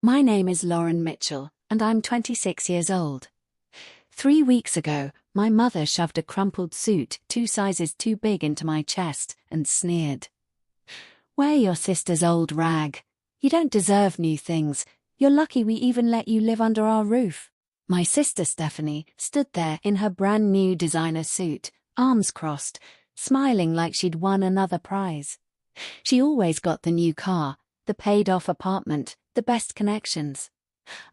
My name is Lauren Mitchell, and I'm 26 years old. 3 weeks ago, my mother shoved a crumpled suit 2 sizes too big into my chest and sneered. "Wear your sister's old rag. You don't deserve new things. You're lucky we even let you live under our roof." My sister Stephanie stood there in her brand new designer suit, arms crossed, smiling like she'd won another prize. She always got the new car, the paid-off apartment, the best connections.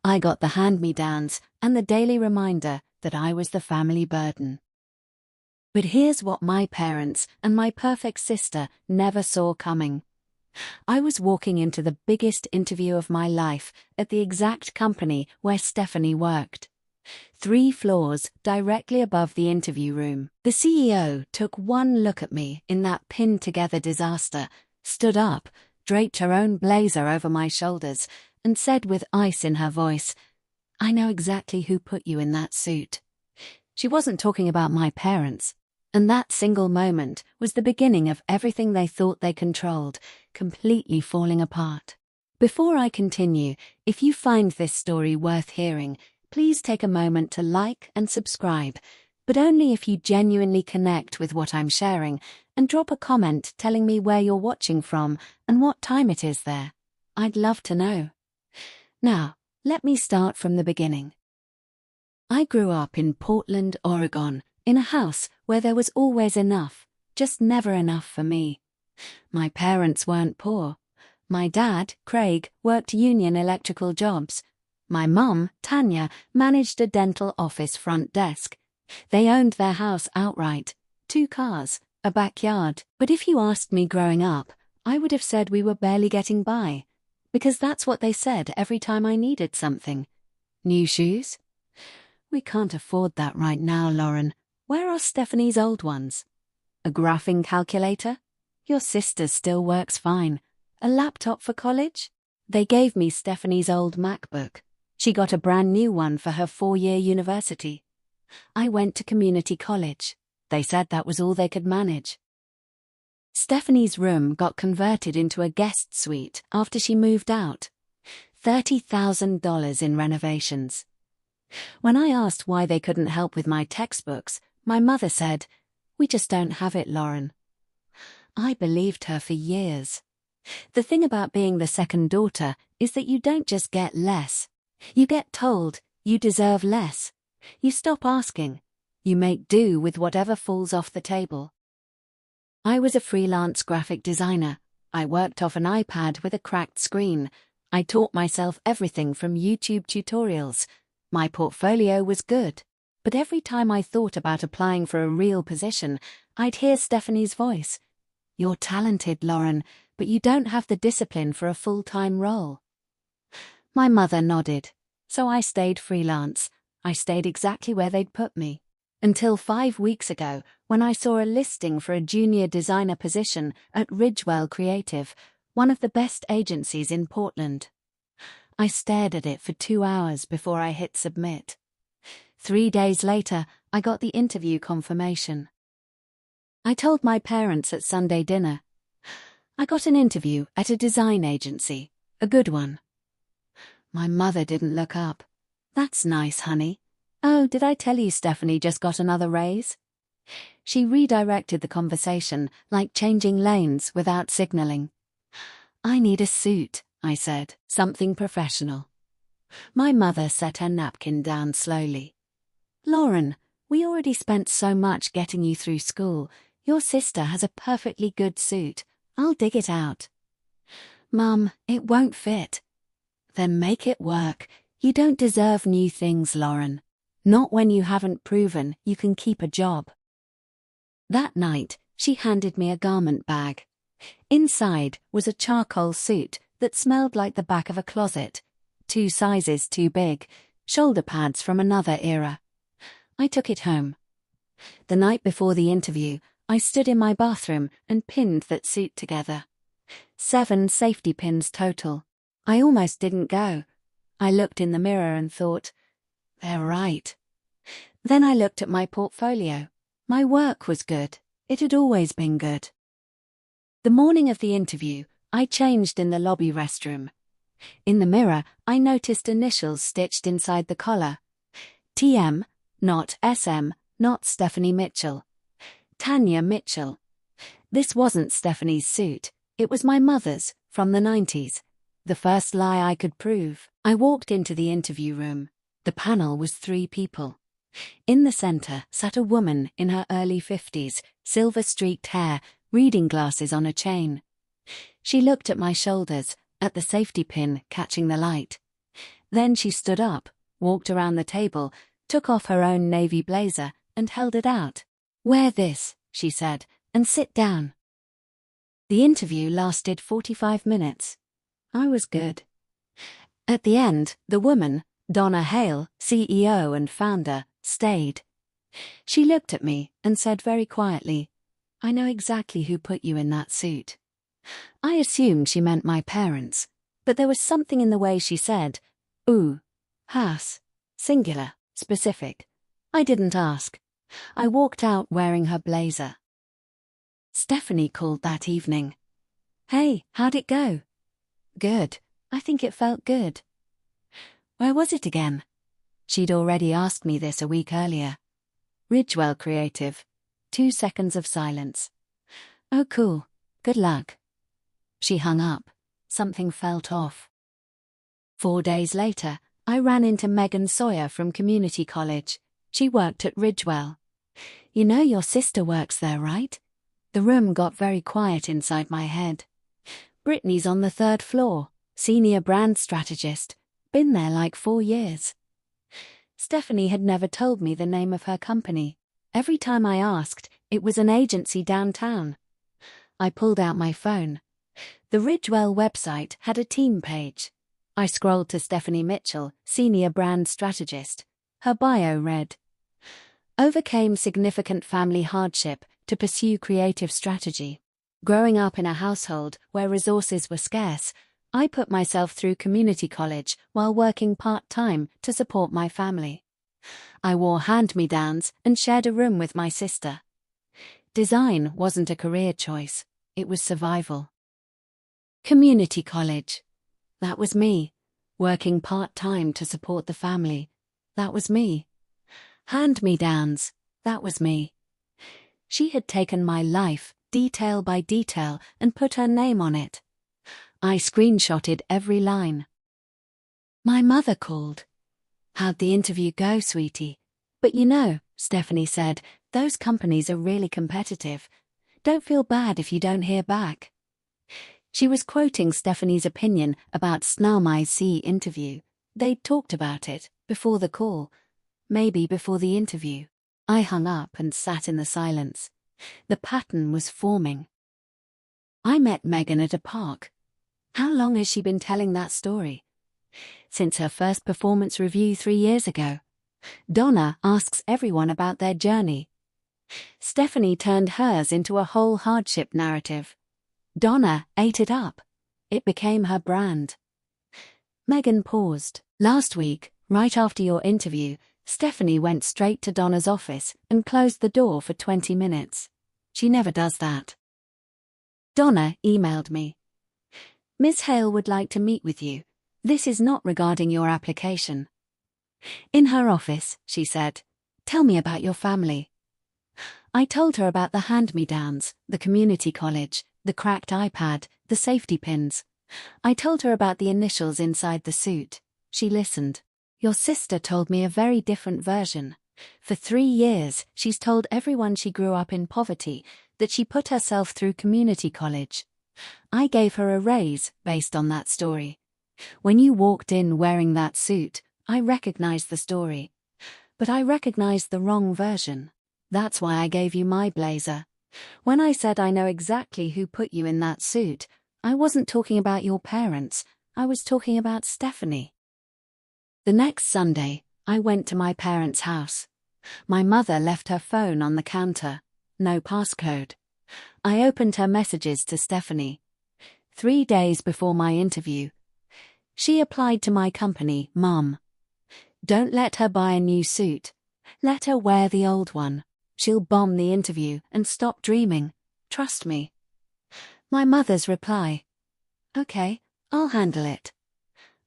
I got the hand-me-downs and the daily reminder that I was the family burden. But here's what my parents and my perfect sister never saw coming. I was walking into the biggest interview of my life at the exact company where Stephanie worked. 3 floors directly above the interview room. The CEO took one look at me in that pinned-together disaster, stood up, draped her own blazer over my shoulders, and said with ice in her voice, "I know exactly who put you in that suit." She wasn't talking about my parents. And that single moment was the beginning of everything they thought they controlled, completely falling apart. Before I continue, if you find this story worth hearing, please take a moment to like and subscribe, but only if you genuinely connect with what I'm sharing, and drop a comment telling me where you're watching from and what time it is there. I'd love to know. Now, let me start from the beginning. I grew up in Portland, Oregon, in a house where there was always enough, just never enough for me. My parents weren't poor. My dad, Craig, worked union electrical jobs. My mum, Tanya, managed a dental office front desk. They owned their house outright, 2 cars, a backyard. But if you asked me growing up, I would have said we were barely getting by, because that's what they said every time I needed something. New shoes? We can't afford that right now, Lauren. Where are Stephanie's old ones? A graphing calculator? Your sister's still works fine. A laptop for college? They gave me Stephanie's old MacBook. She got a brand new one for her 4-year university. I went to community college. They said that was all they could manage. Stephanie's room got converted into a guest suite after she moved out. $30,000 in renovations. When I asked why they couldn't help with my textbooks, my mother said, "We just don't have it, Lauren." I believed her for years. The thing about being the second daughter is that you don't just get less. You get told you deserve less. You stop asking. You make do with whatever falls off the table. I was a freelance graphic designer. I worked off an iPad with a cracked screen. I taught myself everything from YouTube tutorials. My portfolio was good. But every time I thought about applying for a real position, I'd hear Stephanie's voice. "You're talented, Lauren, but you don't have the discipline for a full-time role." My mother nodded. So I stayed freelance. I stayed exactly where they'd put me. Until 5 weeks ago, when I saw a listing for a junior designer position at Ridgewell Creative, one of the best agencies in Portland. I stared at it for 2 hours before I hit submit. 3 days later, I got the interview confirmation. I told my parents at Sunday dinner. I got an interview at a design agency, a good one. My mother didn't look up. "That's nice, honey. Oh, did I tell you Stephanie just got another raise?" She redirected the conversation like changing lanes without signaling. "I need a suit," I said, "something professional." My mother set her napkin down slowly. "Lauren, we already spent so much getting you through school. Your sister has a perfectly good suit. I'll dig it out." "Mum, it won't fit." "Then make it work. You don't deserve new things, Lauren. Not when you haven't proven you can keep a job." That night, she handed me a garment bag. Inside was a charcoal suit that smelled like the back of a closet. 2 sizes too big, shoulder pads from another era. I took it home. The night before the interview, I stood in my bathroom and pinned that suit together. 7 safety pins total. I almost didn't go. I looked in the mirror and thought, "They're right." Then I looked at my portfolio. My work was good. It had always been good. The morning of the interview, I changed in the lobby restroom. In the mirror, I noticed initials stitched inside the collar. TM, not SM, not Stephanie Mitchell. Tanya Mitchell. This wasn't Stephanie's suit, it was my mother's, from the 90s. The first lie I could prove. I walked into the interview room. The panel was 3 people. In the center sat a woman in her early 50s, silver-streaked hair, reading glasses on a chain. She looked at my shoulders, at the safety pin catching the light. Then she stood up, walked around the table, took off her own navy blazer, and held it out. "Wear this," she said, "and sit down." The interview lasted 45 minutes. I was good. At the end, the woman, Donna Hale, CEO and founder, stayed. She looked at me and said very quietly, "I know exactly who put you in that suit." I assumed she meant my parents, but there was something in the way she said, "Ooh, has, singular, specific." I didn't ask. I walked out wearing her blazer. Stephanie called that evening. "Hey, how'd it go?" "Good. I think it felt good." "Where was it again?" She'd already asked me this a week earlier. "Ridgewell Creative." 2 seconds of silence. "Oh cool. Good luck." She hung up. Something felt off. 4 days later, I ran into Megan Sawyer from community college. She worked at Ridgewell. "You know your sister works there, right?" The room got very quiet inside my head. "Brittany's on the 3rd floor, senior brand strategist. Been there like 4 years. Stephanie had never told me the name of her company. Every time I asked, it was an agency downtown. I pulled out my phone. The Ridgewell website had a team page. I scrolled to Stephanie Mitchell, senior brand strategist. Her bio read, "Overcame significant family hardship to pursue creative strategy. Growing up in a household where resources were scarce, I put myself through community college while working part-time to support my family. I wore hand-me-downs and shared a room with my sister. Design wasn't a career choice, it was survival." Community college. That was me. Working part-time to support the family. That was me. Hand-me-downs. That was me. She had taken my life, detail by detail, and put her name on it. I screenshotted every line. My mother called. "How'd the interview go, sweetie?" "But you know," Stephanie said, "those companies are really competitive. Don't feel bad if you don't hear back." She was quoting Stephanie's opinion about Snarmy's C interview. They'd talked about it before the call, maybe before the interview. I hung up and sat in the silence. The pattern was forming. I met Megan at a park. How long has she been telling that story? Since her first performance review 3 years ago. Donna asks everyone about their journey. Stephanie turned hers into a whole hardship narrative. Donna ate it up. It became her brand. Megan paused. "Last week, right after your interview, Stephanie went straight to Donna's office and closed the door for 20 minutes. She never does that." Donna emailed me. "Ms. Hale would like to meet with you. This is not regarding your application." In her office, she said, "Tell me about your family." I told her about the hand-me-downs, the community college, the cracked iPad, the safety pins. I told her about the initials inside the suit. She listened. "Your sister told me a very different version. For 3 years, she's told everyone she grew up in poverty that she put herself through community college. I gave her a raise based on that story. When you walked in wearing that suit, I recognized the story. But I recognized the wrong version. That's why I gave you my blazer. When I said I know exactly who put you in that suit, I wasn't talking about your parents, I was talking about Stephanie." The next Sunday, I went to my parents' house. My mother left her phone on the counter. No passcode. I opened her messages to Stephanie. 3 days before my interview. She applied to my company, Mum. "Don't let her buy a new suit. Let her wear the old one. She'll bomb the interview and stop dreaming. Trust me." My mother's reply. "Okay, I'll handle it."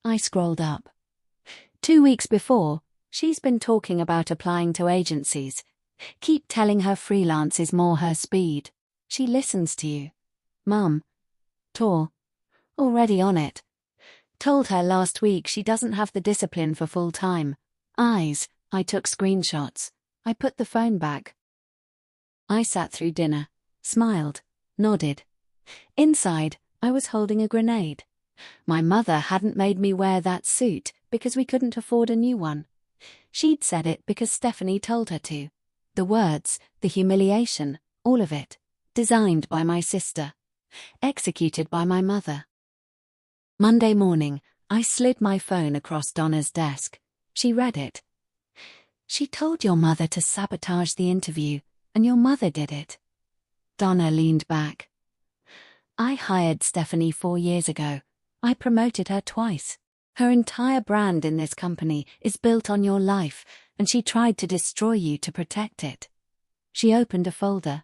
I scrolled up. 2 weeks before, she's been talking about applying to agencies. Keep telling her freelance is more her speed. She listens to you. Mum. Tor. Already on it. Told her last week she doesn't have the discipline for full time. Eyes. I took screenshots. I put the phone back. I sat through dinner, smiled, nodded. Inside, I was holding a grenade. My mother hadn't made me wear that suit because we couldn't afford a new one. She'd said it because Stephanie told her to. The words, the humiliation, all of it. Designed by my sister. Executed by my mother. Monday morning, I slid my phone across Donna's desk. She read it. She told your mother to sabotage the interview, and your mother did it. Donna leaned back. I hired Stephanie 4 years ago. I promoted her twice. Her entire brand in this company is built on your life, and she tried to destroy you to protect it. She opened a folder.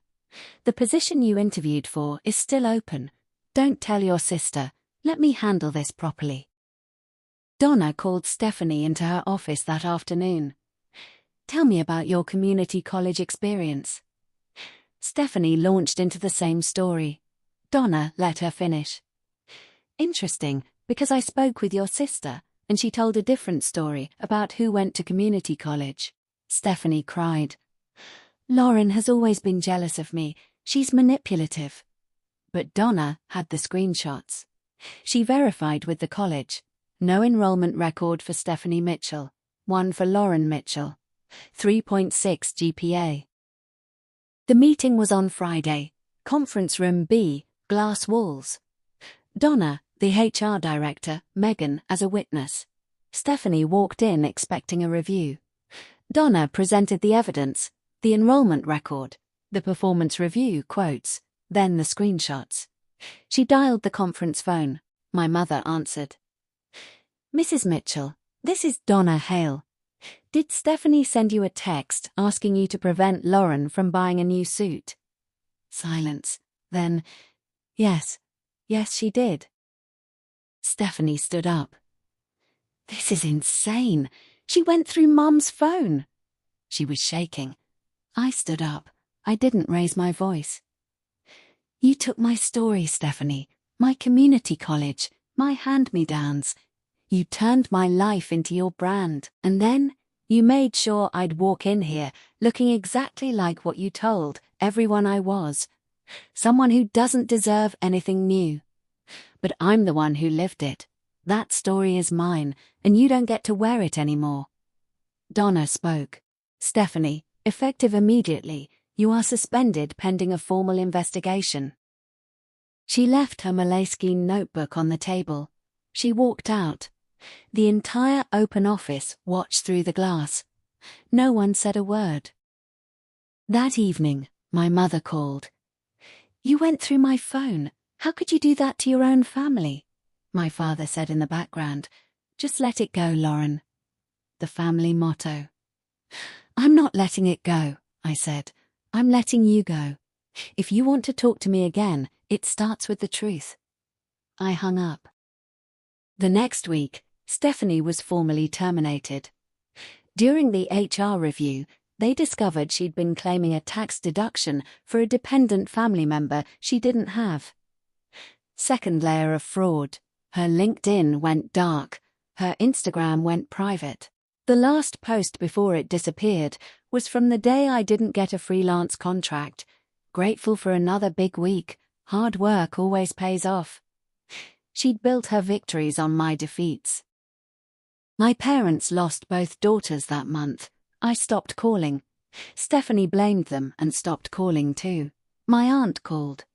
The position you interviewed for is still open. Don't tell your sister. Let me handle this properly. Donna called Stephanie into her office that afternoon. Tell me about your community college experience. Stephanie launched into the same story. Donna let her finish. Interesting, because I spoke with your sister, and she told a different story about who went to community college. Stephanie cried. Lauren has always been jealous of me. She's manipulative. But Donna had the screenshots. She verified with the college. No enrollment record for Stephanie Mitchell. 1 for Lauren Mitchell. 3.6 GPA. The meeting was on Friday. Conference room B, glass walls. Donna, the HR director, Megan as a witness. Stephanie walked in expecting a review. Donna presented the evidence, the enrollment record, the performance review quotes, then the screenshots. She dialed the conference phone. My mother answered. Mrs. Mitchell, this is Donna Hale. Did Stephanie send you a text asking you to prevent Lauren from buying a new suit? Silence. Then, yes, she did. Stephanie stood up. This is insane. She went through Mum's phone. She was shaking. I stood up. I didn't raise my voice. You took my story, Stephanie, my community college, my hand-me-downs. You turned my life into your brand, and then you made sure I'd walk in here looking exactly like what you told everyone I was. Someone who doesn't deserve anything new. But I'm the one who lived it. That story is mine, and you don't get to wear it anymore. Donna spoke. Stephanie, effective immediately, you are suspended pending a formal investigation. She left her Moleskine notebook on the table. She walked out. The entire open office watched through the glass. No one said a word. That evening, my mother called. You went through my phone. How could you do that to your own family? My father said in the background. Just let it go, Lauren. The family motto. I'm not letting it go, I said. I'm letting you go. If you want to talk to me again, it starts with the truth. I hung up. The next week, Stephanie was formally terminated. During the HR review, they discovered she'd been claiming a tax deduction for a dependent family member she didn't have. Second layer of fraud. Her LinkedIn went dark. Her Instagram went private. The last post before it disappeared was from the day I didn't get a freelance contract. Grateful for another big week. Hard work always pays off. She'd built her victories on my defeats. My parents lost both daughters that month. I stopped calling. Stephanie blamed them and stopped calling too. My aunt called.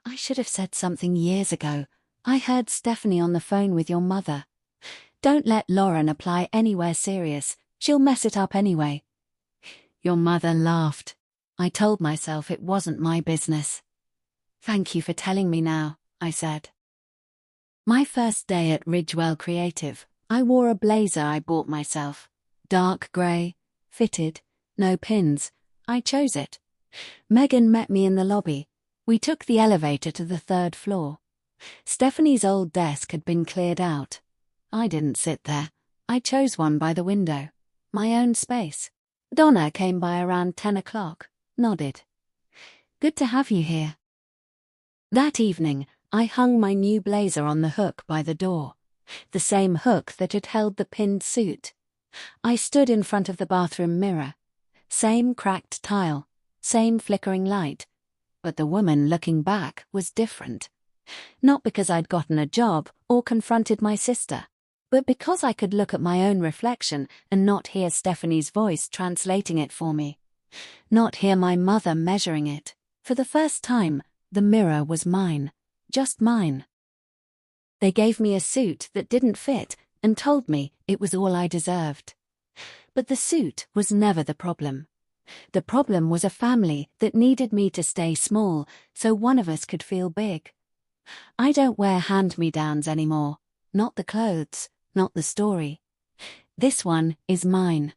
I should have said something years ago. I heard Stephanie on the phone with your mother. Don't let Lauren apply anywhere serious. She'll mess it up anyway. Your mother laughed. I told myself it wasn't my business. Thank you for telling me now, I said. My first day at Ridgewell Creative, I wore a blazer I bought myself. Dark grey, fitted, no pins. I chose it. Megan met me in the lobby. We took the elevator to the 3rd floor. Stephanie's old desk had been cleared out. I didn't sit there. I chose one by the window. My own space. Donna came by around 10 o'clock, nodded. Good to have you here. That evening, I hung my new blazer on the hook by the door. The same hook that had held the pinned suit. I stood in front of the bathroom mirror. Same cracked tile, same flickering light. But the woman looking back was different. Not because I'd gotten a job or confronted my sister, but because I could look at my own reflection and not hear Stephanie's voice translating it for me. Not hear my mother measuring it. For the first time, the mirror was mine. Just mine. They gave me a suit that didn't fit and told me it was all I deserved. But the suit was never the problem. The problem was a family that needed me to stay small so one of us could feel big. I don't wear hand-me-downs anymore. Not the clothes, not the story. This one is mine.